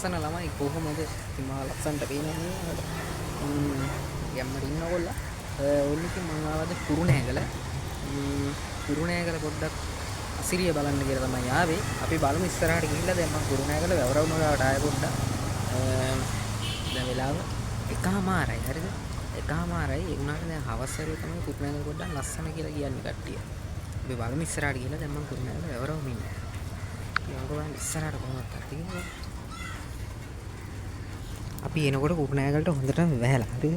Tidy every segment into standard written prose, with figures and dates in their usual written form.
ලස්සන ළමයි කොහොමද ඉතින් මහා ලස්සනට පේනවා යම්මර ඉන්නකොල්ල ඕන්න ඉතින් මම ආවද කුරුණෑගල කුරුණෑගල පොඩ්ඩක් අසිරිය බලන්න කියලා තමයි ආවේ අපි බලමු ඉස්සරහට ගිහිල්ලා දැන් මම කුරුණෑගල වැවරවුම ගාවට ආයෙ පොඩ්ඩක් දැන් වෙලාව 1:00යි හරිද 1:00යි ඒ වුණාට දැන් හවස් වරුවේ තමයි කුරුණෑගල පොඩ්ඩක් ලස්සන කියලා කියන්නේ කට්ටිය අපි බලමු ඉස්සරහට ගිහිල්ලා දැන් මම කුරුණෑගල වැවරවුම ඉන්නේ යංගෝවන් ඉස්සරහට කොහොමද කට්ටිය අපි එනකොට කුරුණෑගලට හොඳටම වැහැලා හරිද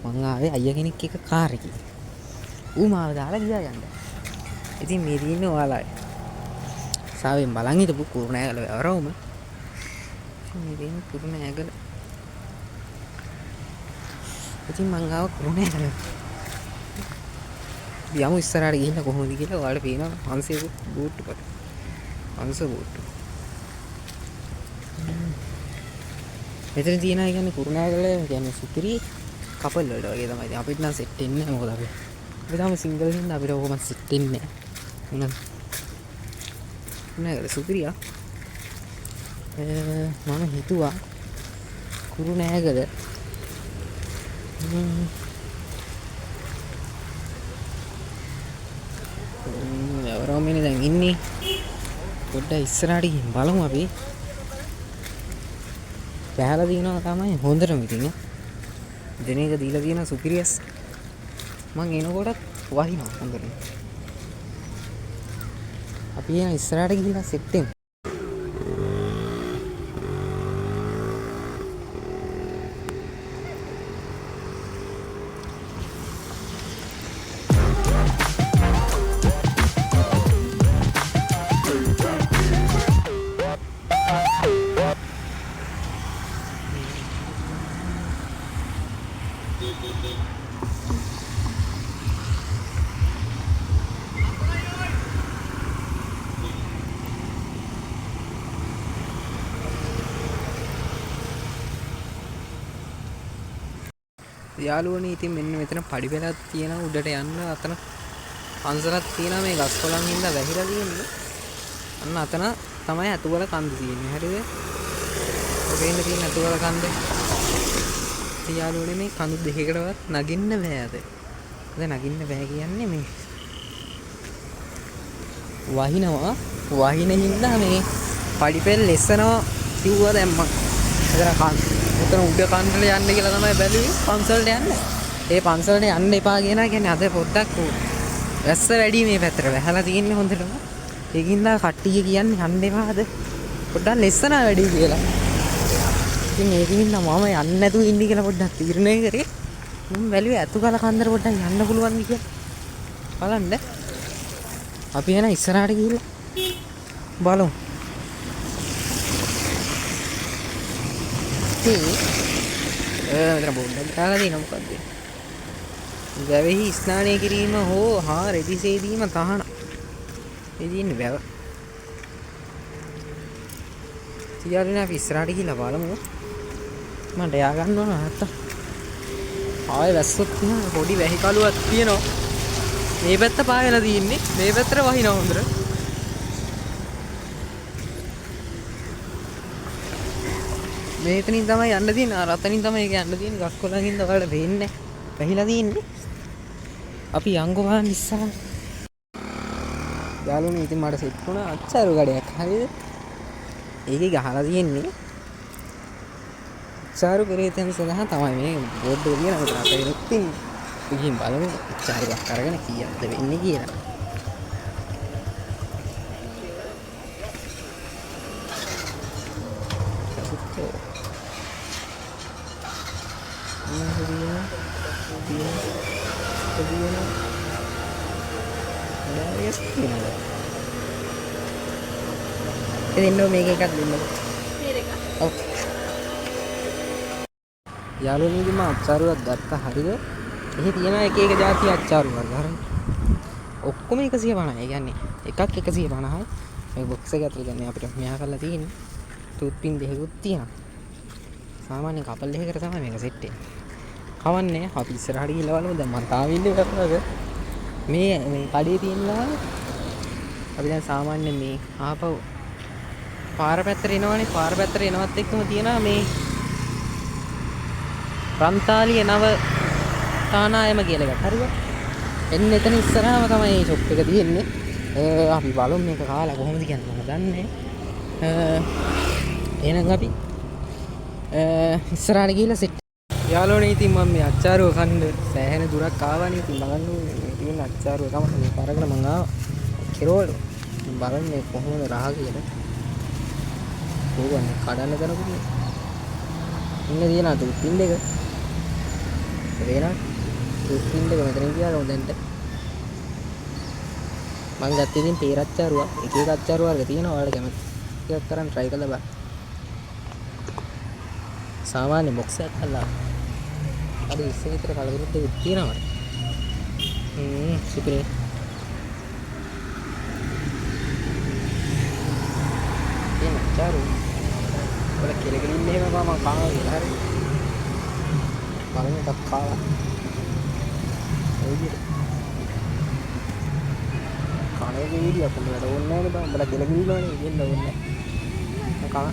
මං ආවේ අයියා කෙනෙක් එක්ක කාර් එකේ ඌ මාව දාලා ගියා යන්න ඉතින් මේ දින්නේ ඔයාලා සාවෙන් බලන් හිටපු කුරුණෑගල වැවරවුම මේ දින්නේ කුරුණෑගල ඉතින් මං ආව කුරුණෑගල යමු ඉස්සරහට ගිහින් කොහොමද කියලා ඔයාලට පේනවා හංසයේ බූට්ටු කොට හංස බූට්ටු මෙතන තියෙනවා කියන්නේ කුරුණෑගල කියන්නේ සුපිරි කපල් වලට වගේ තමයි. ඉතින් අපිට නම් සෙට් වෙන්නේ නැහැ මොකද අපි තාම සිංගල් හින්දා අපිට ඕකම සෙට් වෙන්නේ නැහැ. මොනවද? කුරුණෑගල සුපිරියා. මම හිතුවා කුරුණෑගල වැවරවුමනේ දැන් ඉන්නේ. පොඩ්ඩක් ඉස්සරහට ගිහින් බලමු අපි. බහැලා දිනවා තමයි හොඳටම ඉතින් දෙන එක දීලා තියෙන සුපිරියස් මං එනකොට වහිනවා හොඳට අපි එන ඉස්සරහට ගිහිල්ලා සෙට් වෙමු යාළුවනේ ඉතින් මෙන්න මෙතන පඩි පෙළක් තියෙනවා උඩට යන්න අතන පන්සලක් තියෙනවා මේ ගස් කොළන් හින්දා වැහිලා තියෙන්නේ අන්න අතන තමයි අතුවල කන්ද තියෙන්නේ හරිද ඔබ ඉන්න තියෙන අතුවල කන්ද යාළුවනේ මේ කඳු දෙකකටවත් නගින්න බෑ අද නගින්න බෑ කියන්නේ මේ වහිනවා වහින හින්දා මේ පඩි පෙළ ලෙසනවා කිව්වා දැම්මා එතන උඩ කන්දට යන්න කියලා තමයි බැලුවේ පන්සලට යන්න. ඒ පන්සලට යන්න එපා කියනවා කියන්නේ අද පොඩ්ඩක් වැස්ස වැඩි මේ පැත්තට වැහලා තියෙන්නේ හොඳටම. ඒකින්ද කට්ටිය කියන්නේ යන්න එපාද පොඩ්ඩක් ලෙස්සන වැඩි කියලා. ඉතින් ඒකින්ද මම යන්නේ නැතුව ඉන්න කියලා පොඩ්ඩක් තීරණය කරේ. මම බැලුවේ අතුගල කන්දර පොඩ්ඩක් යන්න පුළුවන්ද කියලා. බලන්න. අපි එන ඉස්සරහට ගිහිල්ලා බලමු. මෙතන බෝඩ්ඩක් දාලා තියෙනවා මොකද්ද? වැවෙහි ස්නානය කිරීම හෝ රෙදි සේදීම තහනම්. මේ තියෙන්නේ වැව. සියල්ලනේ අපි ඉස්සරහට ගිහලා බලමු. මට යා ගන්න ඕන නැත්තම්. ආයෙ වැස්සොත් තියෙනවා පොඩි වැහි කලුවක් තියෙනවා. මේ පැත්ත පායලා තියෙන්නේ. මේ පැත්තට වහිනවා හොඳට. මේතනින් තමයි යන්න තියෙන්නේ. අර අතනින් තමයි ඒක යන්න තියෙන්නේ. ගස් කොළන් හින්දා ඔයාලට වෙන්නේ. වැහිලා තියෙන්නේ. අපි යංගෝ බලන්න ඉස්සරහ. යාළුවනේ ඉතින් මට සෙට් වුණා අච්චාරු ගඩයක්. හරිද? ඒකේ ගහලා තියෙන්නේ. අච්චාරු පෙරේතයන් සඳහා තමයි මේ බෝඩ් එක තියෙන අපිට අතරිනුත් තින්නේ. ඉතින් බලමු අච්චාරුවක් අරගෙන කීයක්ද වෙන්නේ කියලා. දෙන්න මේක එකක් දෙන්න. ඔව්. යාළුවනේ මම අච්චාරුවක් ගත්තා හරිද? එහි තියෙන එක එක જાති අච්චාරු වර්ග හරිද? ඔක්කොම 150යි. ඒ කියන්නේ එකක් 150යි. මේ බොක්ස් එක ඇතුලේ දැන් අපිට මෙහා කරලා තියෙන්නේ. ටූත් පින් දෙකකුත් තියෙනවා. සාමාන්‍ය කපල් දෙකකට තමයි මේක සෙට් වෙන්නේ. කවන්නේ අපි ඉස්සරහට ගිහලා බලමු. දැන් මම තාම ඉන්නේ කරනවාද? මේ කඩේ තියෙනවා අපි දැන් සාමාන්‍ය මේ ආපහු පාර පැත්තට එනවනේ. පාර පැත්තට එනවත් එක්කම තියෙනවා මේ රන්තාලිය නව තානායම කියලා එකක්. හරිද? එන්න එතන ඉස්සරහම තමයි මේ ෂොප් එක තියෙන්නේ. අපි බලමු මේක කාලා කොහොමද කියන්නේ මම දන්නේ. එහෙනම් අපි ඉස්සරහට ගිහලා සෙට්. යාළුවනේ ඉතින් මම මේ අච්චාරුව කන්න සෑහෙන දුරක් ආවනේ. ඉතින් බලන්න මේ තියෙන අච්චාරුව තමයි මේ පාරකට මම ආවා. කෙරෝල් බලන්න මේ කොහොමද රහ කියලා. ඕගොල්ලෝ කඩන්න දරපුනේ. ඉන්න තියෙනවා තුප්පින් දෙක. වෙනවා. තුප්පින් දෙක මෙතනින් ගියාලෝ දැන්ට. මං ගත්තේ ඉතින් පේරච්චාරුවක්. එක එක අච්චාරු වර්ග තියෙනවා. ඔයාලට කැමති එකක් කරන් try කරලා බලන්න. සාමාන්‍ය බොක්ස් එකක් අල්ලා. අද ඉස්සේ විතර කලබලුත් දෙකක් තියෙනවා. සුපිරි. මේ අච්චාරු වල කෙලගෙලින් මෙහෙම මම කානවා කියලා හරි. බලන්න එකක් කාලා. ඒ විදිහට. කණේ වීඩියෝ කොහොමද ඕනේ නැහැ බං. උඹලා කෙලගෙලිනවනේ ඉන්න ඕනේ නැහැ. කන.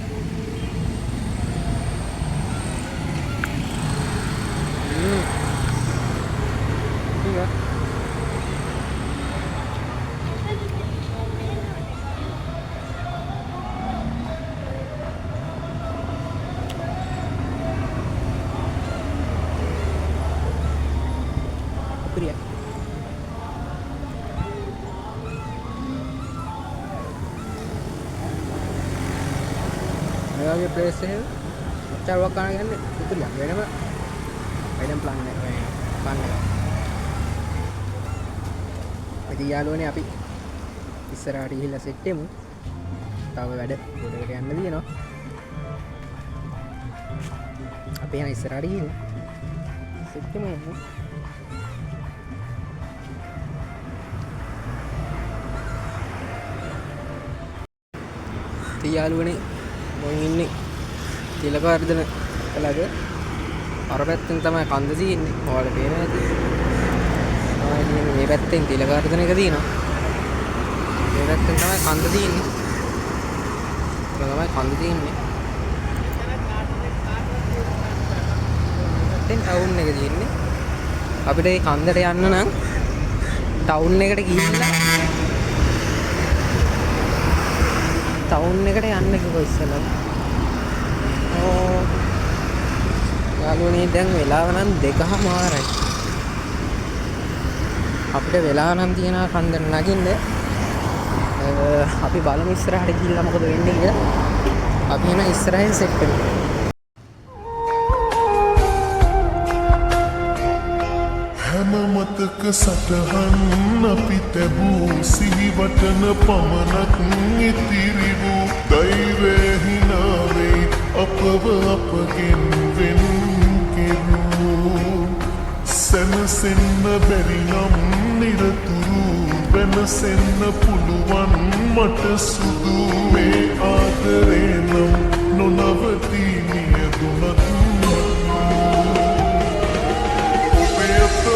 Iya. Apa dia? Lagi place ini, cara wakan kan itu lah. Bagaimana? Bagaimana plannya? Plannya. ඉතින් යාළුවනේ අපි ඉස්සරහට ගිහිල්ලා සෙට් වෙමු. තව වැඩ ගොඩකට යන්න තියෙනවා. අපි යන ඉස්සරහට ගිහින් සෙට් වෙමු. ඉතින් යාළුවනේ මම ඉන්නේ තිලකවර්ධන කලග අර පැත්තෙන් තමයි කන්ද තියෙන්නේ. ඔයාලට පේනවා ඇති. මේ පැත්තෙන් තිලකවර්ධන එක තියෙනවා. මේ පැත්තෙන් තමයි කන්ද තියෙන්නේ. ඒක තමයි කන්ද තියෙන්නේ. දැන් ටවුන් එක තියෙන්නේ. අපිට මේ කන්දට යන්න නම් ටවුන් එකට ගිහිල්ලා ටවුන් එකට යන්න කිව්වා ඉස්සෙල්ලා. යාළුවනේ දැන් වෙලාව නම් 2:00යි. අපිට වෙලා නම් තියෙනවා කන්දට නගින්න. අපි බලමු ඉස්සරහට ගිහිල්ලා මොකද වෙන්නේ කියලා. අපි එන ඉස්සරහින් සෙට් වෙමු. හැම මතක සටහන් අපි තැබූ සිහිවටන පමණක් ඉතිරි වූ ධෛර්යය හිනාවෙයි අපව අපගෙන් වෙන් කෙරූ සැනසෙන්න බැරි නම් නිරතුරු වෙනසෙන්න පුළුවන් මට සුදු මේ ආදරේ නම් නොනවතී මියදුනත්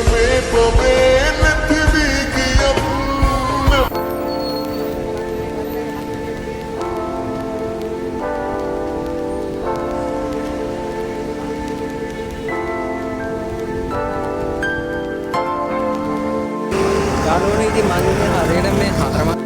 ඔබේ පොබේ නැති වී ගියත් යාළුවනේ ඉතින් මම ඉන්නේ හරියට මේ 4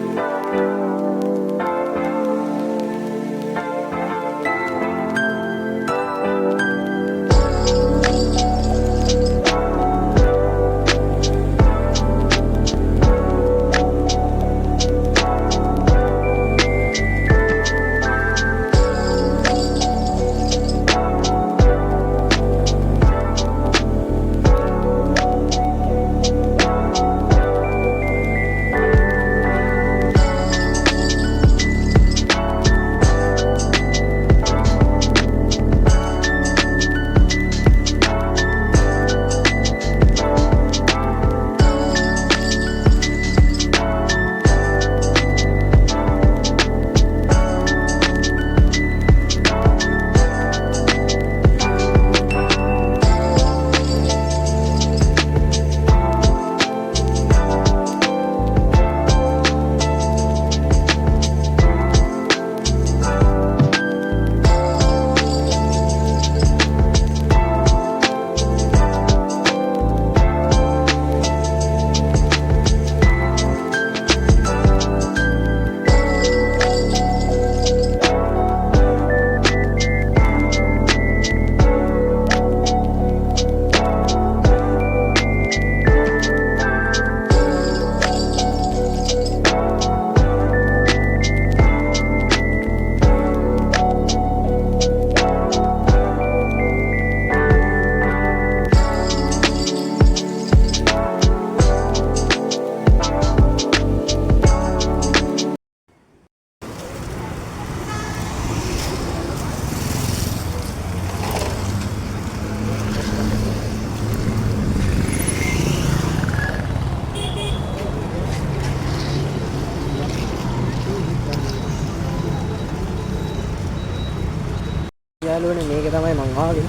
යාළුවනේ මේක තමයි මං ආවේ.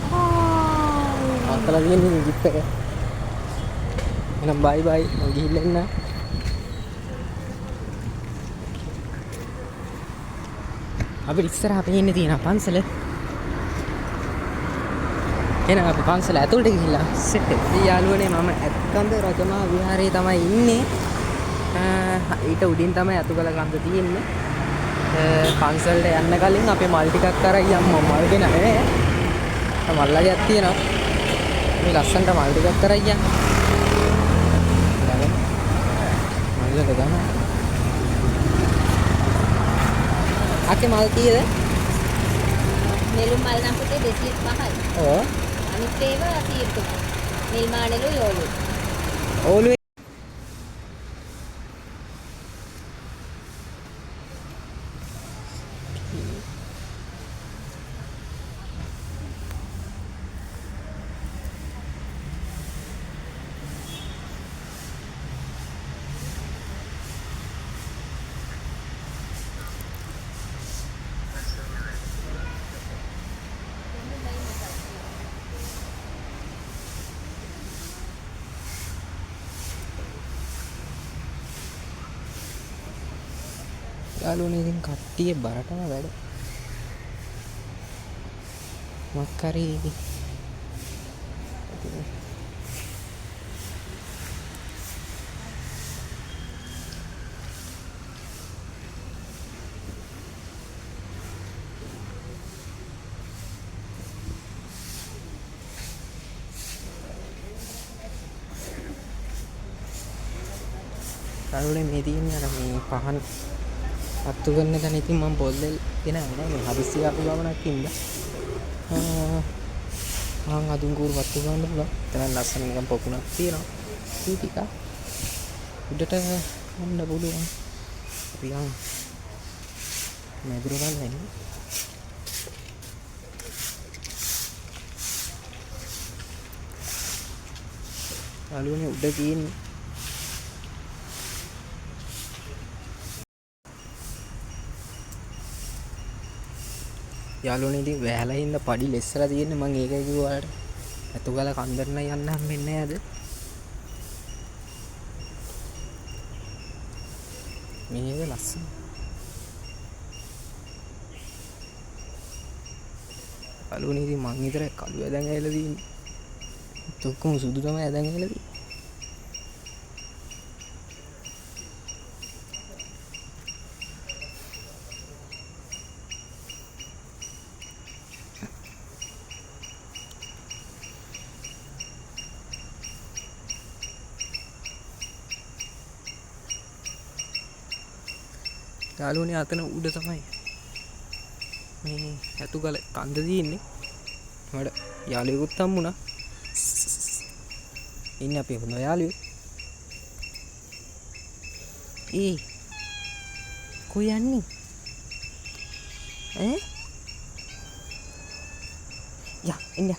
අතලා තියෙන ජිප් එක. එහෙනම් බයි බයි මං ගිහිල්ලා එන්න. අපි ඉස්සරහා පේන්න තියෙන පන්සල. එහෙනම් අපි පන්සල ඇතුළට ගිහිල්ලා සෙට් එක. ඉතින් යාළුවනේ මම ඇත්කන්ද රජමහා විහාරයේ තමයි ඉන්නේ. ඊට උඩින් තමයි අතුගල කන්ද තියෙන්නේ. පන්සලට යන්න කලින් අපි මල් ටිකක් අරන් යමු. මල් ගෙන නේ. මල්ලාගයක් තියෙනවා. මේ ලස්සනට මල් ටිකක් අරන් යන්න. මල්ලක ගන්න. අකේ මල් කීයද? නෙළුම් මල් නම් පුතේ 205යි. ඔව්. අනිත් ඒවා 100යි. නිල් මානෙලු යෝලු. ඕලු යාළුවනේ ඉතින් කට්ටිය බරටම වැඩ. මක්කරි යාළුවනේ මේ තියෙන්නේ අර මේ පහන් අත්තු කරන තැන ඉතින් මම පොල් දෙල් ගෙන ආවා මේ හදිස්සි ආපු ගමනක් ඉඳලා මං අදුන් කූරු වත්තු ගන්න පුළුවන්. එතන ලස්සන නිකන් පොකුණක් තියෙනවා. ඊ ටික උඩට යන්න පුළුවන්. අපි යන් මැදුර ගන්න නේ. යාළුවනේ උඩ තියෙන්නේ යාළුවනේ ඉතින් වැහලා ඉන්න පඩි ලෙස්සලා තියෙන්නේ මං ඒකයි කිව්වාට. අතුගල කන්දර නම් යන්න හම්බෙන්නේ නැහැ අද. මේක ලස්සන. යාළුවනේ ඉතින් මං විතරයි කළු ඇදන් ඇවිල්ලා තියෙන්නේ. ඔක්කොම සුදු තමයි ඇදන් ඇවිල්ලා තියෙන්නේ. යාළුවනේ අතන උඩ තමයි මේ ඇතුගල කන්ද තියෙන්නේ. මට යාළුවෙකුත් හම්බුණා. ඉන්නේ අපේ හොඳ යාළුවෙක්. කොයි යන්නේ? එන්න.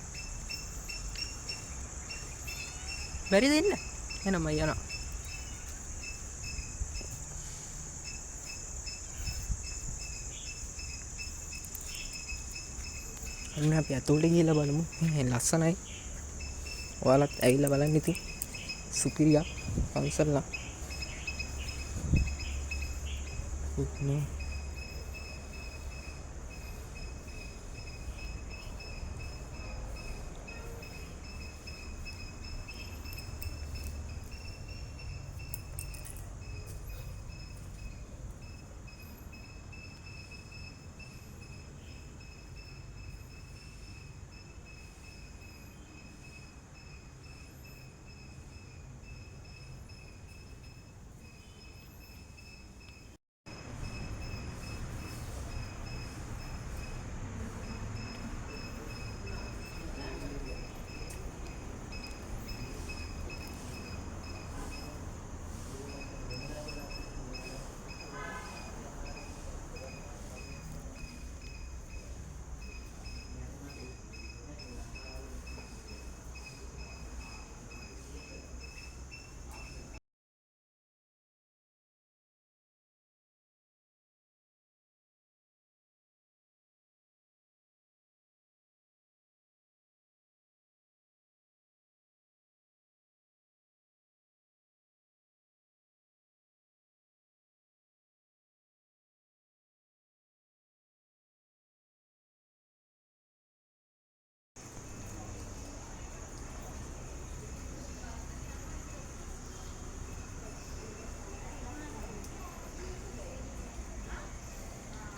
බැරිද එන්න? එහෙනම් මම යනවා. අන්න අපි ඇතුළට ගිහලා බලමු. මේ ලස්සනයි. ඔයාලත් ඇවිල්ලා බලන්න ඉතින්. සුපිරියක් පන්සල නම්. නේ.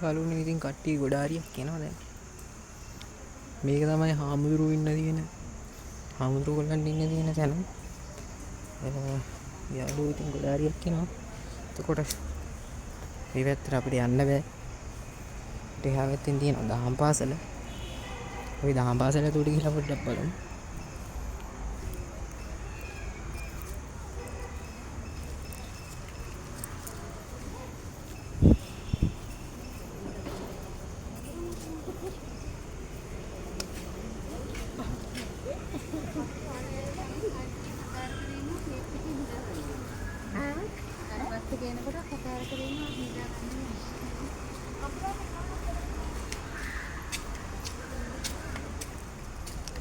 යාළුවනේ ඉතින් කට්ටිය ගොඩාරියක් එනවා දැන්. මේක තමයි හාමුදුරුවෝ ඉන්න තියෙන හාමුදුරුවෝ ගොල්ලන් ඉන්න තියෙන තැන. යාළුවෝ ඉතින් ගොඩාරියක් එනවා. එතකොට මේ පැත්තට අපිට යන්න බෑ. එහා පැත්තෙන් තියෙනවා දහම් පාසල. ওই දහම් පාසල ඇතුළට ගිහලා පොඩ්ඩක් බලමු.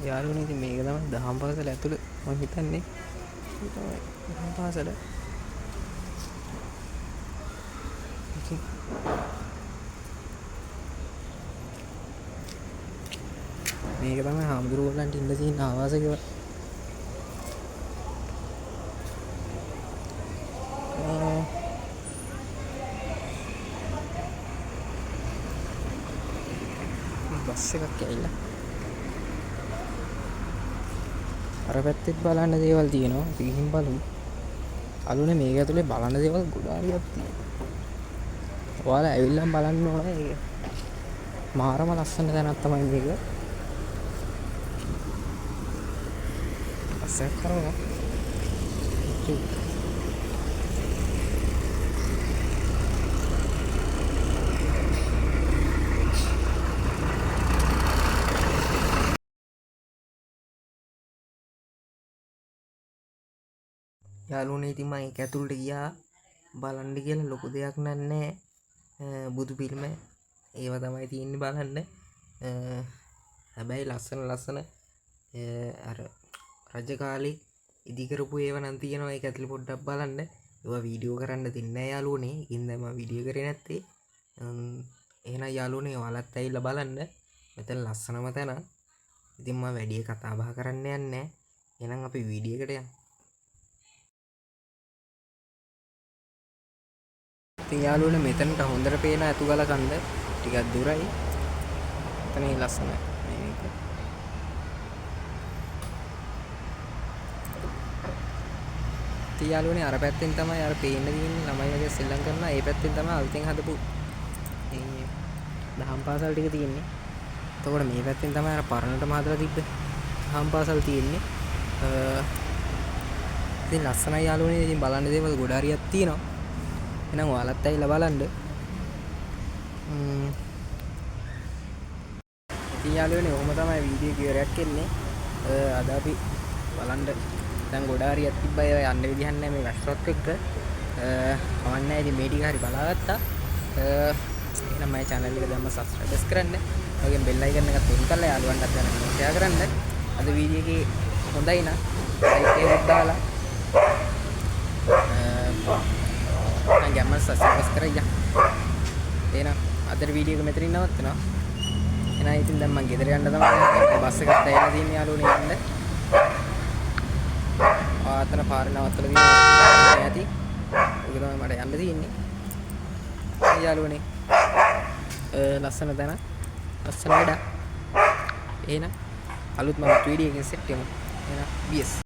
යාළුවනේ ඉතින් මේක තමයි දහම් පාසල ඇතුළ මම හිතන්නේ මේ තමයි දහම් පාසල. ඉතින් මේක තමයි හාමුදුරුවෝ ගොල්ලන්ට ඉන්න තියෙන ආවාස ගෙවල්. බස් එකක් ඇවිල්ලා අර පැත්තෙත් බලන්න දේවල් තියෙනවා. අපි ගිහින් බලමු. අලුනේ මේක ඇතුලේ බලන්න දේවල් ගොඩාරියක් තියෙනවා. ඔයාලා ඇවිල්ලා බලන්න ඕනේ. ඒක මාරම ලස්සන තැනක් තමයි මේක. අසක් කරනවා. යාළුවනේ ඉතින් මම ඒක ඇතුළට ගියා බලන්න කියලා ලොකු දෙයක් නෑ. බුදු පිළිම ඒව තමයි තියෙන්නේ බලන්න. හැබැයි ලස්සන අර රජ කාලේ ඉදි කරපු ඒවා නම් තියෙනවා. ඒක ඇතුළේ පොඩ්ඩක් බලන්න. ඒවා වීඩියෝ කරන්න දෙන්නේ නෑ යාළුවනේ. ඉතින් මම වීඩියෝ කරේ නැත්තේ. එහෙනම් යාළුවනේ ඔයාලත් ඇවිල්ලා බලන්න. මෙතන ලස්සනම තැන. ඉතින් මම වැඩි කතා බහ කරන්න යන්නේ නෑ. එහෙනම් අපි වීඩියෝ එකට යමු. ඉතින් යාළුවනේ මෙතනට හොඳට පේන අතුගල කන්ද ටිකක් දුරයි. එතන ලස්සනයි මේක. ඉතින් යාළුවනේ අර පැත්තෙන් තමයි අර පේන්න තියෙන්නේ ළමයි වගේ සෙල්ලම් කරනවා. ඒ පැත්තෙන් තමයි අලුතෙන් හදපු මේ දහම් පාසල් ටික තියෙන්නේ. එතකොට මේ පැත්තෙන් තමයි අර පරණටම හදලා තිබ්බ දහම් පාසල් තියෙන්නේ. ඉතින් ලස්සනයි යාළුවනේ. ඉතින් බලන්න දේවල් ගොඩාරියක් තියෙනවා. එහෙනම් ඔයාලත් ඇවිල්ලා බලන්න. ඉතින් යාළුවනේ ඔහොම තමයි වීඩියෝ කිවරයක් එන්නේ. අද අපි බලන්න දැන් ගොඩාරියක් තිබ්බා. ඒවා යන්න විදිහක් නැහැ මේ වැස්සොත් එක්ක. කවන්නේ ඉතින් මේ ටික හරි බලාගත්තා. එහෙනම් මගේ channel එක දැම්ම subscribe කරන්න. ඔයගෙන් bell icon එකත් on කරලා යාළුවන්ටත් දැනගන්න share කරන්න. අද වීඩියෝ එකේ හොඳයි නම් like එකක් දාලා நான் கேமரா சப்ஸ்கிரைப் කරගන්න. එහෙනම් අදට වීඩියෝ එක මෙතනින් නවත්තනවා. එහෙනම් ඉතින් දැන් මම ගෙදර යන්න තමයි බස් එකත් ඇවිල්ලා තියෙන්නේ යාළුවනේ යන්න. ආතන පාරේ නවත්තලා තියෙනවා ඇති. ඒක තමයි මට යන්න තියෙන්නේ. යාළුවනේ ලස්සන තැන ලස්සන වැඩ. එහෙනම් අලුත්ම වීඩියෝ එකකින් සෙට් වෙමු. එහෙනම් BS